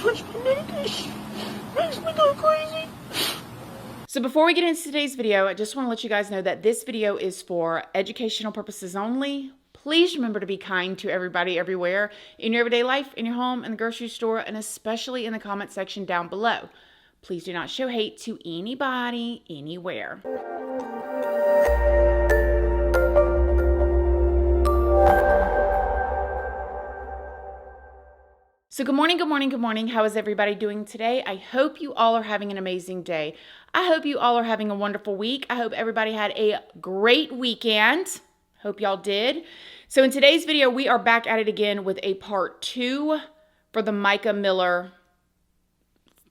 touch my neck. It makes me go crazy. So before we get into today's video, I just want to let you guys know that this video is for educational purposes only. Please remember to be kind to everybody everywhere in your everyday life, in your home, in the grocery store, and especially in the comment section down below. Please do not show hate to anybody, anywhere. So good morning, good morning, good morning. How is everybody doing today? I hope you all are having an amazing day. I hope you all are having a wonderful week. I hope everybody had a great weekend. Hope y'all did. So in today's video, we are back at it again with a part 2 for the Mica Miller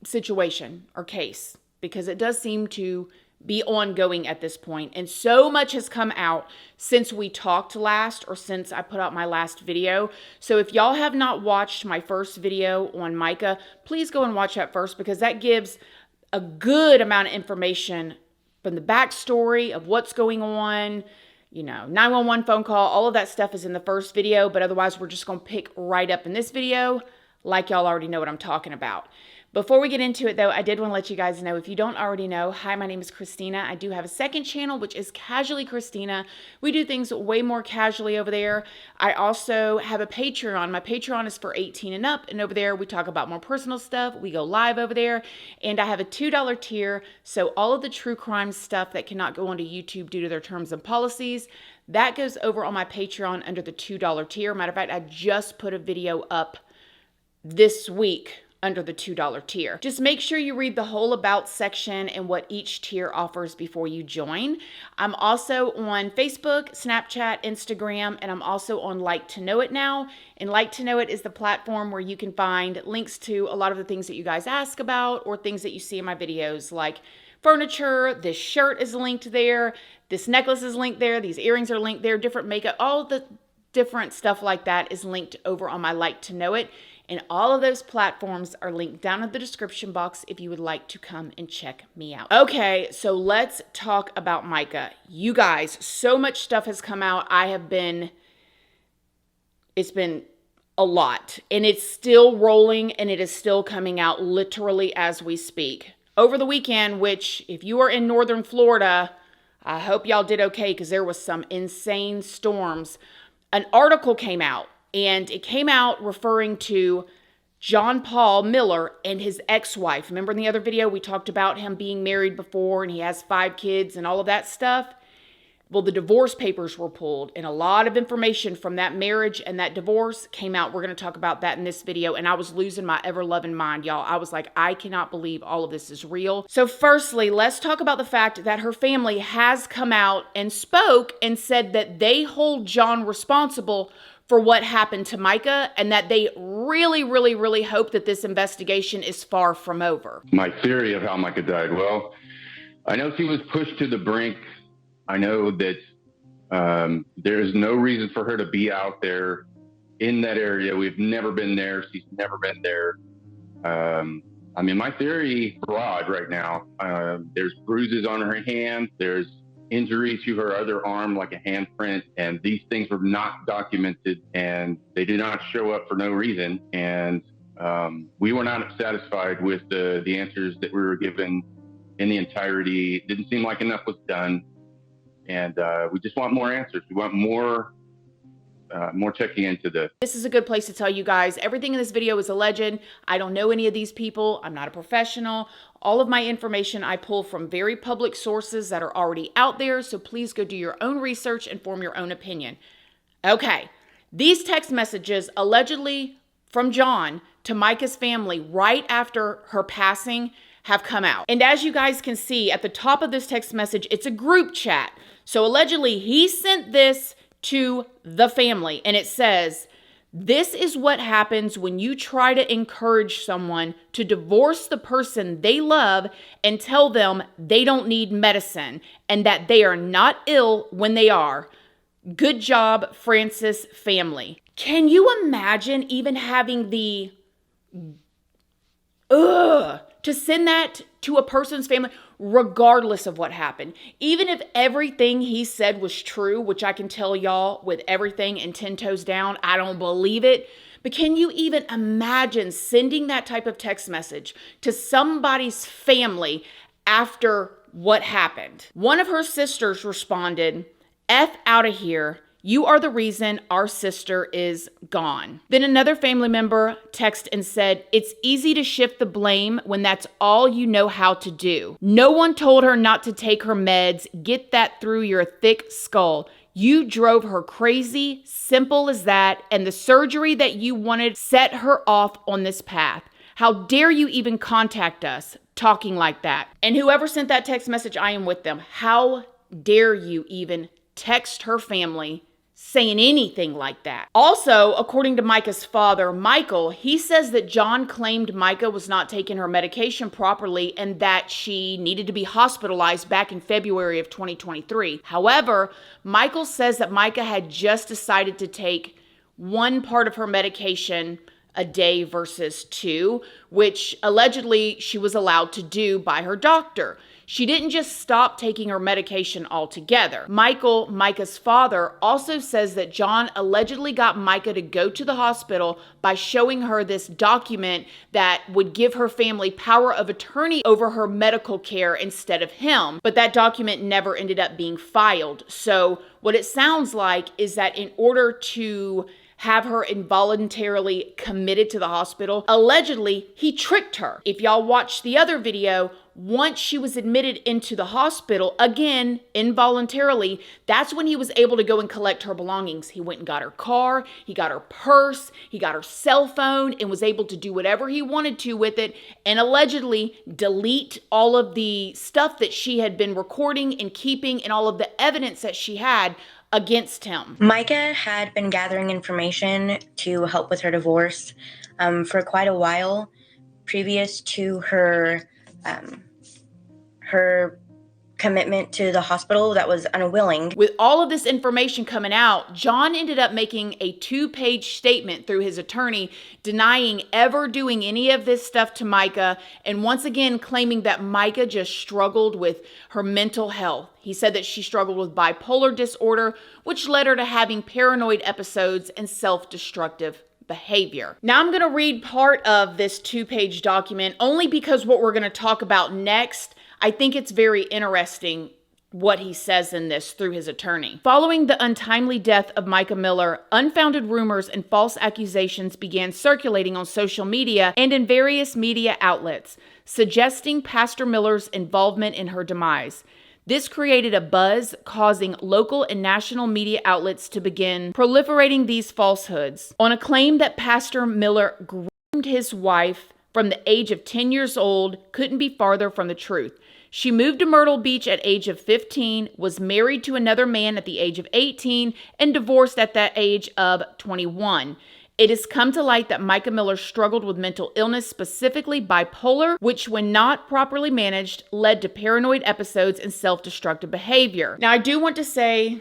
situation or case, because it does seem to be ongoing at this point, and so much has come out since we talked last, or since I put out my last video. So if y'all have not watched my first video on Mica, please go and watch that first, because that gives a good amount of information from the backstory of what's going on. You know, 911 phone call, all of that stuff is in the first video, but otherwise we're just going to pick right up in this video like y'all already know what I'm talking about. Before we get into it though, I did want to let you guys know, if you don't already know, hi, my name is Christina. I do have a second channel, which is Casually Christina. We do things way more casually over there. I also have a Patreon. My Patreon is for 18 and up, and over there we talk about more personal stuff. We go live over there, and I have a $2 tier, so all of the true crime stuff that cannot go onto YouTube due to their terms and policies, that goes over on my Patreon under the $2 tier. Matter of fact, I just put a video up this week under the $2 tier. Just make sure you read the whole about section and what each tier offers before you join. I'm also on Facebook, Snapchat, Instagram, and I'm also on Like to Know It now. And Like to Know It is the platform where you can find links to a lot of the things that you guys ask about, or things that you see in my videos, like furniture. This shirt is linked there. This necklace is linked there. These earrings are linked there. Different makeup, all the different stuff like that is linked over on my Like to Know It. And all of those platforms are linked down in the description box if you would like to come and check me out. Okay, so let's talk about Mica. You guys, so much stuff has come out. It's been a lot. And it's still rolling, and it is still coming out literally as we speak. Over the weekend, which if you are in northern Florida, I hope y'all did okay, because there was some insane storms. An article came out. And it came out referring to John Paul Miller and his ex-wife. Remember in the other video we talked about him being married before, and he has 5 kids and all of that stuff? Well, the divorce papers were pulled, and a lot of information from that marriage and that divorce came out. We're going to talk about that in this video, and I was losing my ever-loving mind, y'all. I was like, I cannot believe all of this is real. So firstly, let's talk about the fact that her family has come out and spoke and said that they hold John responsible for what happened to Mica, and that they really, really, really hope that this investigation is far from over. My theory of how Mica died, well, I know she was pushed to the brink. I know that there is no reason for her to be out there in that area. We've never been there. She's never been there. I mean, my theory broad right now, there's bruises on her hand. There's injury to her other arm, like a handprint, and these things were not documented, and they did not show up for no reason. And we were not satisfied with the answers that we were given in the entirety. It didn't seem like enough was done, and we just want more answers. We want more checking into this. This is a good place to tell you guys, everything in this video is alleged. I don't know any of these people. I'm not a professional. All of my information I pull from very public sources that are already out there, so please go do your own research and form your own opinion. Okay, these text messages allegedly from John to Mica's family right after her passing have come out. And as you guys can see at the top of this text message, it's a group chat. So allegedly he sent this to the family, and it says, "This is what happens when you try to encourage someone to divorce the person they love and tell them they don't need medicine and that they are not ill when they are. Good job, Francis family." Can you imagine even having the to send that to a person's family, regardless of what happened? Even if everything he said was true, which I can tell y'all with everything and 10 toes down, I don't believe it. But can you even imagine sending that type of text message to somebody's family after what happened? One of her sisters responded, "F out of here. You are the reason our sister is gone." Then another family member texted and said, "It's easy to shift the blame when that's all you know how to do. No one told her not to take her meds. Get that through your thick skull. You drove her crazy, simple as that, and the surgery that you wanted set her off on this path. How dare you even contact us talking like that?" And whoever sent that text message, I am with them. How dare you even text her family saying anything like that? Also, according to Mica's father, Michael, he says that John claimed Mica was not taking her medication properly and that she needed to be hospitalized back in February of 2023. However, Michael says that Mica had just decided to take one part of her medication a day versus two, which allegedly she was allowed to do by her doctor. She didn't just stop taking her medication altogether. Michael, Mica's father, also says that John allegedly got Mica to go to the hospital by showing her this document that would give her family power of attorney over her medical care instead of him. But that document never ended up being filed. So what it sounds like is that in order to have her involuntarily committed to the hospital, allegedly, he tricked her. If y'all watch the other video, once she was admitted into the hospital, again, involuntarily, that's when he was able to go and collect her belongings. He went and got her car, he got her purse, he got her cell phone, and was able to do whatever he wanted to with it, and allegedly delete all of the stuff that she had been recording and keeping and all of the evidence that she had against him. Mica had been gathering information to help with her divorce for quite a while previous to her commitment to the hospital that was unwilling. With all of this information coming out, John ended up making a 2-page statement through his attorney denying ever doing any of this stuff to Mica, and once again claiming that Mica just struggled with her mental health. He said that she struggled with bipolar disorder, which led her to having paranoid episodes and self-destructive behavior. Now I'm going to read part of this 2-page document only because what we're going to talk about next, I think it's very interesting what he says in this through his attorney. Following the untimely death of Mica Miller, unfounded rumors and false accusations began circulating on social media and in various media outlets, suggesting Pastor Miller's involvement in her demise. This created a buzz, causing local and national media outlets to begin proliferating these falsehoods. On a claim that Pastor Miller groomed his wife from the age of 10 years old, couldn't be farther from the truth. She moved to Myrtle Beach at age of 15, was married to another man at the age of 18, and divorced at that age of 21. It has come to light that Mica Miller struggled with mental illness, specifically bipolar, which when not properly managed, led to paranoid episodes and self-destructive behavior. Now, I do want to say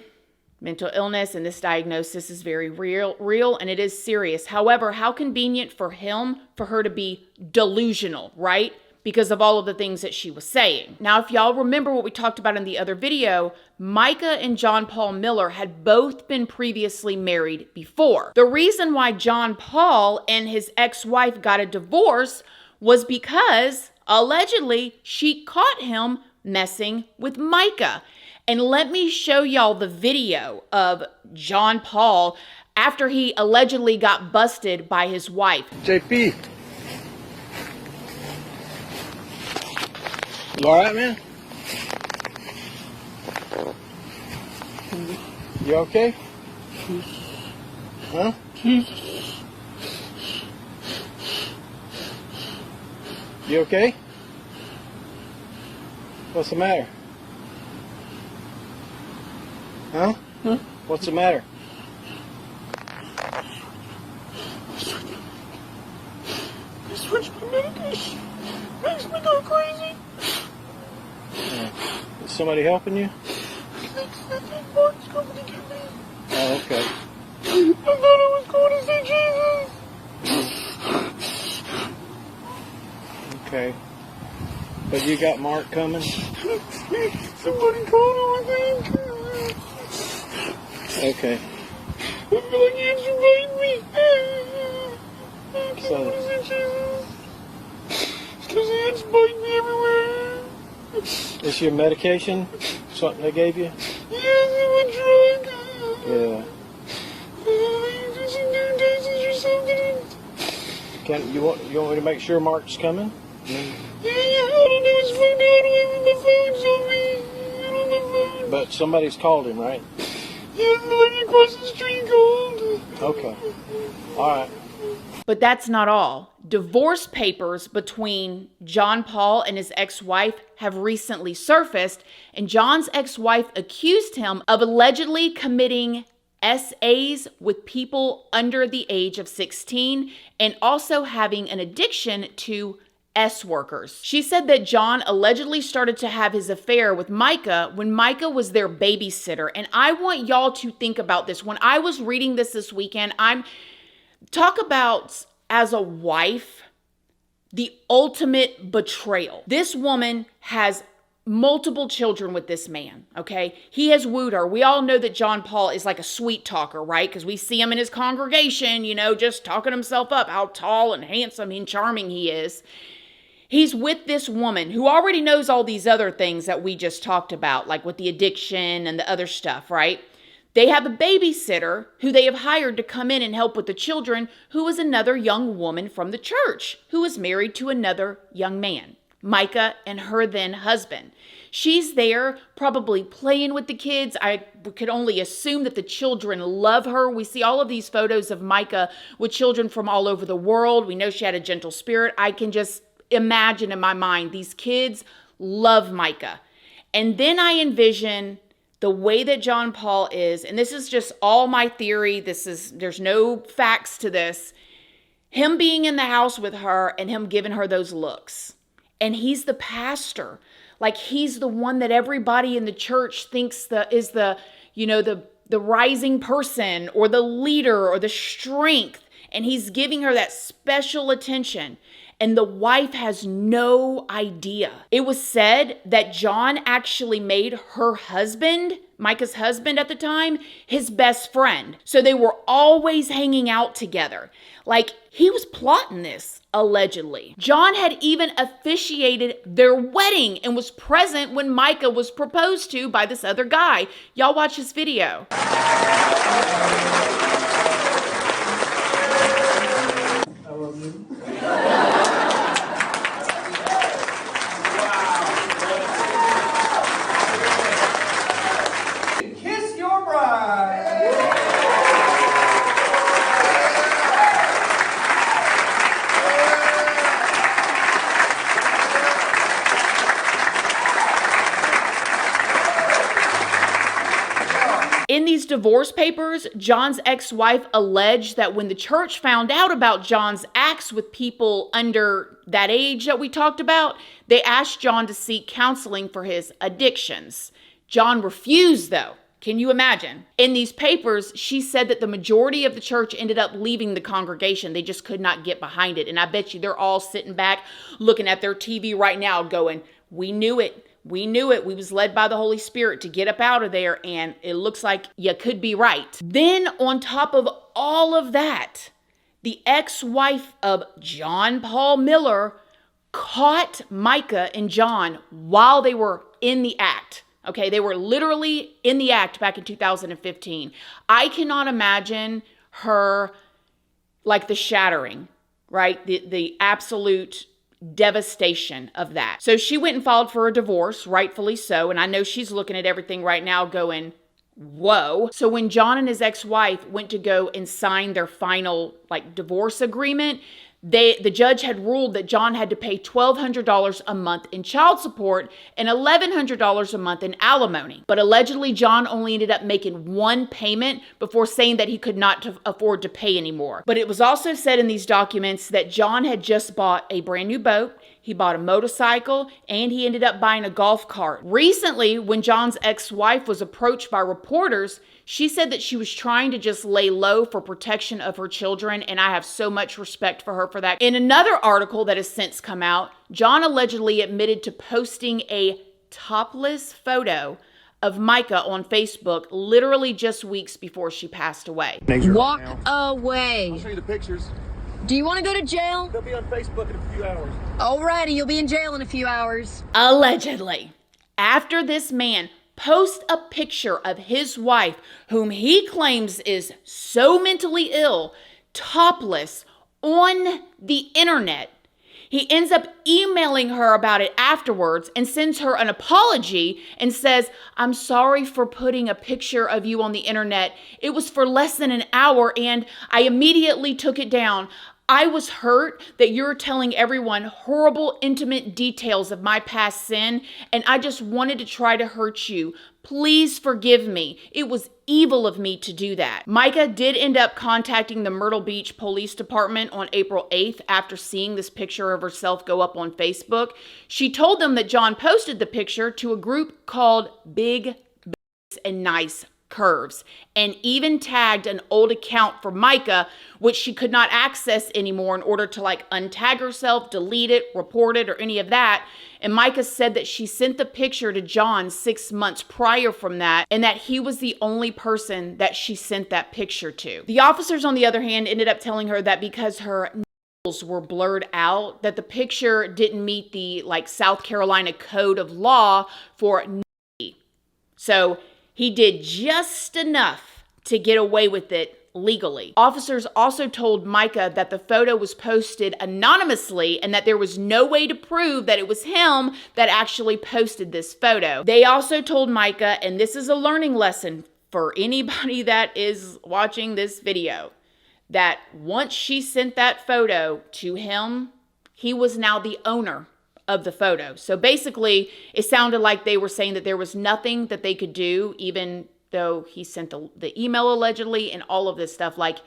mental illness and this diagnosis is very real, and it is serious. However, how convenient for her to be delusional, right? Because of all of the things that she was saying. Now, if y'all remember what we talked about in the other video, Mica and John Paul Miller had both been previously married before. The reason why John Paul and his ex-wife got a divorce was because, allegedly, she caught him messing with Mica. And let me show y'all the video of John Paul after he allegedly got busted by his wife. JP. You alright, man? You okay? Huh? You okay? What's the matter? Huh? What's the matter? I switched my medication. Makes me go crazy. Is somebody helping you? I think Mark's coming to get me. Oh, okay. I thought I was going to see Jesus. Okay. But you got Mark coming? Somebody called him, I think. Okay. I feel like he invited me. I can't So- want to say Jesus. Because the ants bite me everywhere. Is your medication something they gave you? Yes, I'm a drug. Yeah. You do some new doses or something. You want me to make sure Mark's coming? Yeah, all I do is find out when my phone's on me. I don't have my phone. But somebody's called him, right? Yeah, the lady across the street called. Okay. All right. But that's not all. Divorce papers between John Paul and his ex-wife have recently surfaced, and John's ex-wife accused him of allegedly committing SAs with people under the age of 16 and also having an addiction to S workers. She said that John allegedly started to have his affair with Mica when Mica was their babysitter. And I want y'all to think about this. When I was reading this weekend, talk about, as a wife, the ultimate betrayal. This woman has multiple children with this man, okay? He has wooed her. We all know that John Paul is like a sweet talker, right? Because we see him in his congregation, just talking himself up, how tall and handsome and charming he is. He's with this woman who already knows all these other things that we just talked about, like with the addiction and the other stuff, right? They have a babysitter who they have hired to come in and help with the children, who is another young woman from the church who is married to another young man, Mica and her then husband. She's there probably playing with the kids. I could only assume that the children love her. We see all of these photos of Mica with children from all over the world. We know she had a gentle spirit. I can just imagine in my mind, these kids love Mica. And then I envision the way that John Paul is, and this is just all my theory, there's no facts to this, him being in the house with her and him giving her those looks. And he's the pastor. Like, he's the one that everybody in the church thinks is the rising person or the leader or the strength. And he's giving her that special attention. And the wife has no idea. It was said that John actually made her husband, Mica's husband at the time, his best friend. So they were always hanging out together. Like, he was plotting this, allegedly. John had even officiated their wedding and was present when Mica was proposed to by this other guy. Y'all watch this video. I love you. Kiss your bride. In these divorce papers, John's ex-wife alleged that when the church found out about John's acts with people under that age that we talked about, they asked John to seek counseling for his addictions. John refused, though. Can you imagine? In these papers, she said that the majority of the church ended up leaving the congregation. They just could not get behind it. And I bet you they're all sitting back looking at their TV right now going, "We knew it. We knew it. We was led by the Holy Spirit to get up out of there, and it looks like you could be right." Then on top of all of that, the ex-wife of John Paul Miller caught Mica and John while they were in the act. Okay, they were literally in the act back in 2015. I cannot imagine her, like, the shattering, right? The absolute devastation of that. So she went and filed for a divorce, rightfully so. And I know she's looking at everything right now going, whoa. So when John and his ex-wife went to go and sign their final divorce agreement, the judge had ruled that John had to pay $1,200 a month in child support and $1,100 a month in alimony. But allegedly, John only ended up making one payment before saying that he could not afford to pay anymore. But it was also said in these documents that John had just bought a brand new boat. He bought a motorcycle, and he ended up buying a golf cart. Recently, when John's ex-wife was approached by reporters, she said that she was trying to just lay low for protection of her children, and I have so much respect for her for that. In another article that has since come out, John allegedly admitted to posting a topless photo of Mica on Facebook literally just weeks before she passed away. Walk away. I'll show you the pictures. Do you want to go to jail? They'll be on Facebook in a few hours. Alrighty, you'll be in jail in a few hours. Allegedly. After this man posts a picture of his wife, whom he claims is so mentally ill, topless, on the internet, he ends up emailing her about it afterwards and sends her an apology and says, "I'm sorry for putting a picture of you on the internet. It was for less than an hour and I immediately took it down. I was hurt that you're telling everyone horrible, intimate details of my past sin, and I just wanted to try to hurt you. Please forgive me. It was evil of me to do that." Mica did end up contacting the Myrtle Beach Police Department on April 8th after seeing this picture of herself go up on Facebook. She told them that John posted the picture to a group called Big Bass and Nice Curves, and even tagged an old account for Mica, which she could not access anymore in order to untag herself, delete it, report it, or any of that. And Mica said that she sent the picture to John 6 months prior from that, and that he was the only person that she sent that picture to. The officers, on the other hand, ended up telling her that because her nipples were blurred out, that the picture didn't meet the South Carolina code of law for nudity. So he did just enough to get away with it legally. Officers also told Mica that the photo was posted anonymously and that there was no way to prove that it was him that actually posted this photo. They also told Mica, and this is a learning lesson for anybody that is watching this video, that once she sent that photo to him, he was now the owner of the photo. So basically, it sounded like they were saying that there was nothing that they could do, even though he sent the email allegedly and all of this stuff. Okay,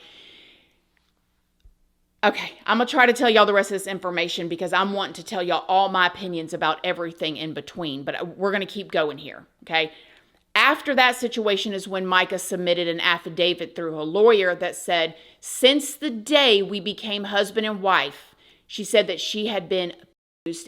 I'm going to try to tell y'all the rest of this information because I'm wanting to tell y'all all my opinions about everything in between, but we're going to keep going here, okay? After that situation is when Mica submitted an affidavit through her lawyer that said, since the day we became husband and wife, she said that she had been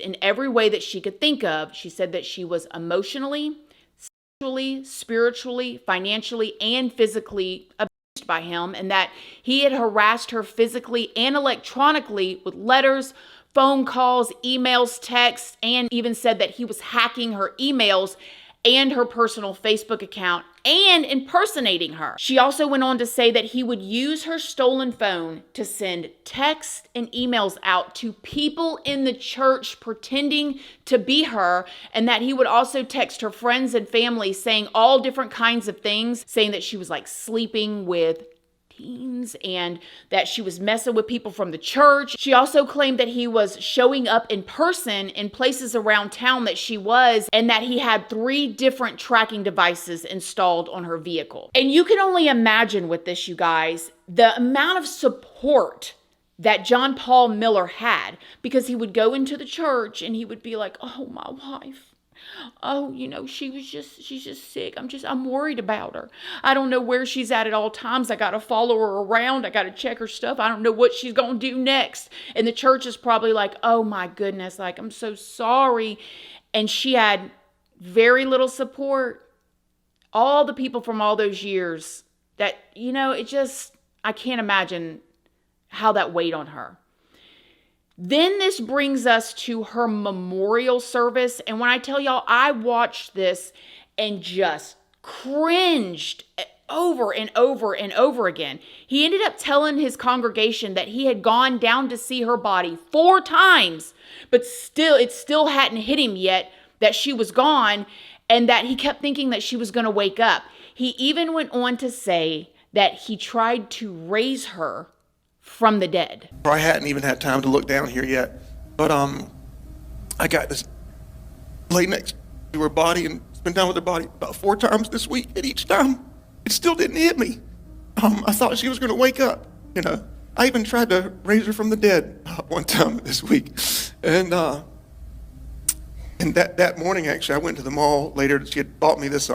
in every way that she could think of. She said that she was emotionally, sexually, spiritually, financially, and physically abused by him, and that he had harassed her physically and electronically with letters, phone calls, emails, texts, and even said that he was hacking her emails and her personal Facebook account and impersonating her. She also went on to say that he would use her stolen phone to send texts and emails out to people in the church pretending to be her, and that he would also text her friends and family saying all different kinds of things, saying that she was sleeping with teens and that she was messing with people from the church. She also claimed that he was showing up in person in places around town that she was, and that he had 3 different tracking devices installed on her vehicle. And you can only imagine with this, you guys, the amount of support that John Paul Miller had, because he would go into the church and he would be like, "Oh, my wife. Oh, she's just sick. I'm worried about her. I don't know where she's at all times. I got to follow her around. I got to check her stuff. I don't know what she's going to do next." And the church is probably like, "Oh my goodness, I'm so sorry." And she had very little support. All the people from all those years that, I can't imagine how that weighed on her. Then this brings us to her memorial service. And when I tell y'all, I watched this and just cringed over and over and over again. He ended up telling his congregation that he had gone down to see her body 4 times, but it still hadn't hit him yet that she was gone, and that he kept thinking that she was going to wake up. He even went on to say that he tried to raise her from the dead. I hadn't even had time to look down here yet, but I got this lay next to her body and spent time with her body about 4 times this week, and each time it still didn't hit me. I thought she was going to wake up. I even tried to raise her from the dead one time this week, and that morning actually I went to the mall later. She had bought me this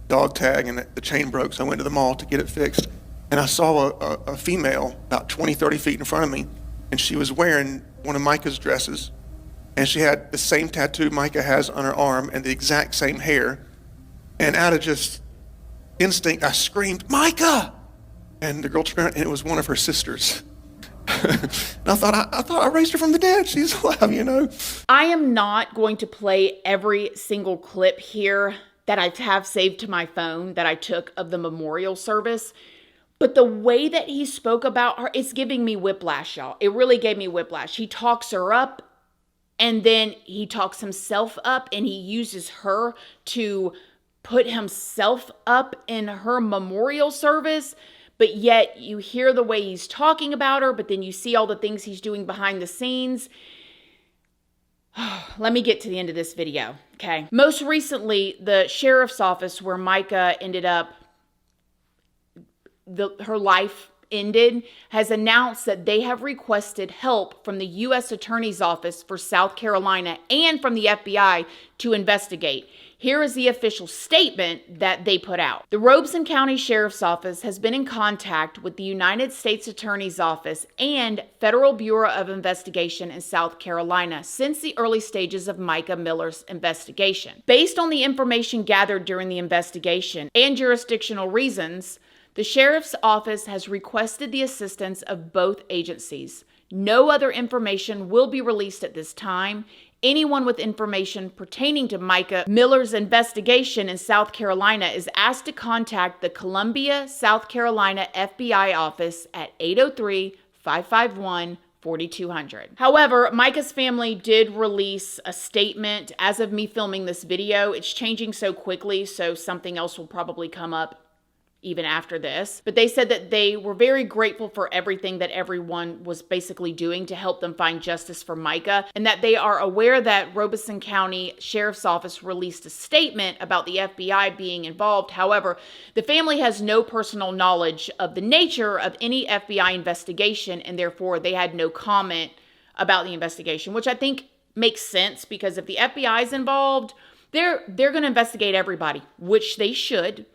dog tag, and the chain broke, so I went to the mall to get it fixed. And I saw a female about 20, 30 feet in front of me, and she was wearing one of Mica's dresses, and she had the same tattoo Mica has on her arm and the exact same hair. And out of just instinct, I screamed, "Mica!" And the girl turned around, and it was one of her sisters. And I thought I raised her from the dead. She's alive, you know. I am not going to play every single clip here that I have saved to my phone that I took of the memorial service. But the way that he spoke about her, it's giving me whiplash, y'all. It really gave me whiplash. He talks her up, and then he talks himself up, and he uses her to put himself up in her memorial service. But yet you hear the way he's talking about her, but then you see all the things he's doing behind the scenes. Let me get to the end of this video, okay? Most recently, the sheriff's office where Mica ended up, her life ended, has announced that they have requested help from the U.S. Attorney's Office for South Carolina and from the FBI to investigate. Here is the official statement that they put out. The Robeson County Sheriff's Office has been in contact with the United States Attorney's Office and Federal Bureau of Investigation in South Carolina since the early stages of Mica Miller's investigation. Based on the information gathered during the investigation and jurisdictional reasons, the Sheriff's Office has requested the assistance of both agencies. No other information will be released at this time. Anyone with information pertaining to Mica Miller's investigation in South Carolina is asked to contact the Columbia, South Carolina FBI office at 803-551-4200. However, Mica's family did release a statement. As of me filming this video, it's changing so quickly, so something else will probably come up even after this. But they said that they were very grateful for everything that everyone was basically doing to help them find justice for Mica, and that they are aware that Robeson County Sheriff's Office released a statement about the FBI being involved. However, the family has no personal knowledge of the nature of any FBI investigation, and therefore they had no comment about the investigation, which I think makes sense, because if the FBI is involved, they're going to investigate everybody, which they should.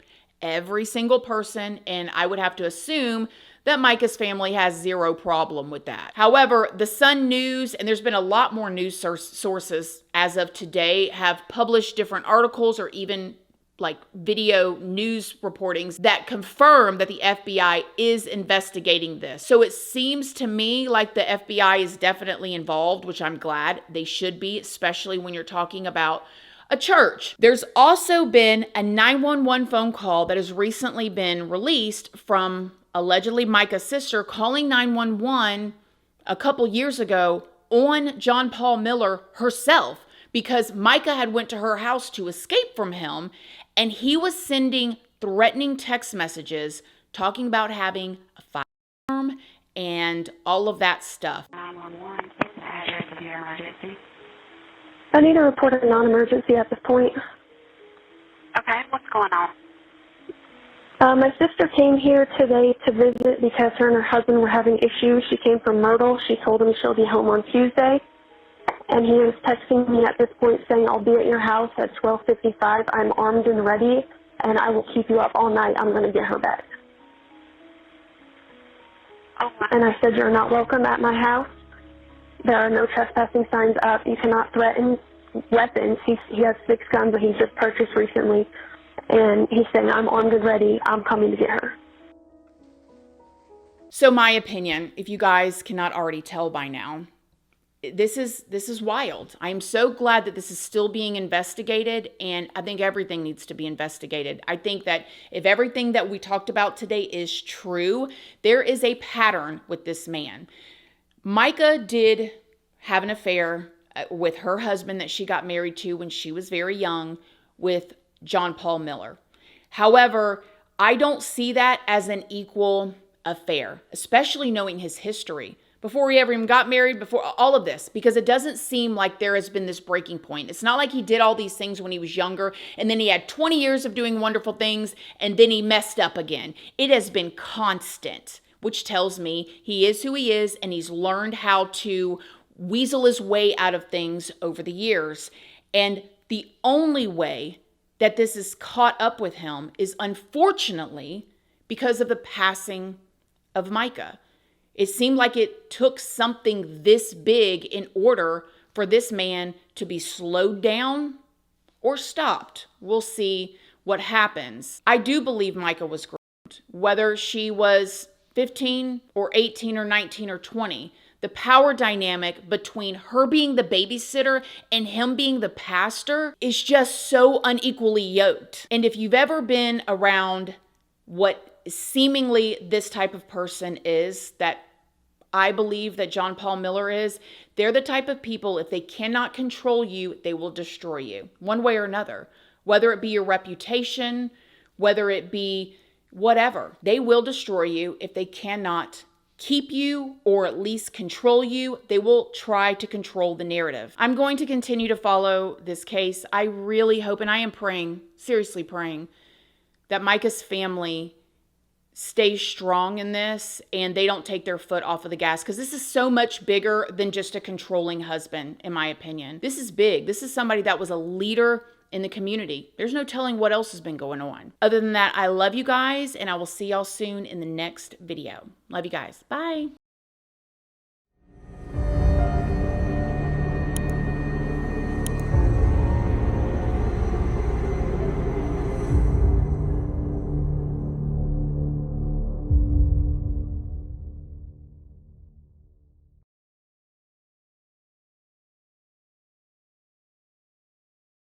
Every single person, and I would have to assume that Mica's family has zero problem with that. However, the Sun News, and there's been a lot more news sources as of today, have published different articles or even like video news reportings that confirm that the FBI is investigating this. So it seems to me like the FBI is definitely involved, which I'm glad they should be, especially when you're talking about a church. There's also been a 911 phone call that has recently been released from allegedly Mica's sister calling 911 a couple years ago on John Paul Miller herself, because Mica had went to her house to escape from him, and he was sending threatening text messages talking about having a firearm and all of that stuff. 911, what's the address of your emergency? I need to report a non-emergency at this point. Okay, what's going on? My sister came here today to visit because her and her husband were having issues. She came from Myrtle. She told him she'll be home on Tuesday. And he was texting me at this point saying, I'll be at your house at 12:55. I'm armed and ready, and I will keep you up all night. I'm going to get her back. Oh, wow. And I said, you're not welcome at my house. There are no trespassing signs up. You cannot threaten weapons. He has 6 guns that he just purchased recently. And he's saying, I'm armed and ready. I'm coming to get her. So my opinion, if you guys cannot already tell by now, this is wild. I am so glad that this is still being investigated, and I think everything needs to be investigated. I think that if everything that we talked about today is true, there is a pattern with this man. Mica did have an affair with her husband that she got married to when she was very young with John Paul Miller. However, I don't see that as an equal affair, especially knowing his history. Before he ever even got married, before all of this, because it doesn't seem like there has been this breaking point. It's not like he did all these things when he was younger and then he had 20 years of doing wonderful things and then he messed up again. It has been constant, which tells me he is who he is and he's learned how to weasel his way out of things over the years. And the only way that this is caught up with him is unfortunately because of the passing of Mica. It seemed like it took something this big in order for this man to be slowed down or stopped. We'll see what happens. I do believe Mica was groomed. Whether she was 15 or 18 or 19 or 20. The power dynamic between her being the babysitter and him being the pastor is just so unequally yoked. And if you've ever been around what seemingly this type of person is, that I believe that John Paul Miller is, they're the type of people, if they cannot control you, they will destroy you one way or another. Whether it be your reputation, whether it be whatever, they will destroy you if they cannot keep you or at least control you. They will try to control the narrative. I'm going to continue to follow this case. I really hope, and I am praying, seriously praying, that Mica's family stays strong in this and they don't take their foot off of the gas, because this is so much bigger than just a controlling husband, in my opinion. This is big. This is somebody that was a leader in the community. There's no telling what else has been going on. Other than that, I love you guys, and I will see y'all soon in the next video. Love you guys. Bye.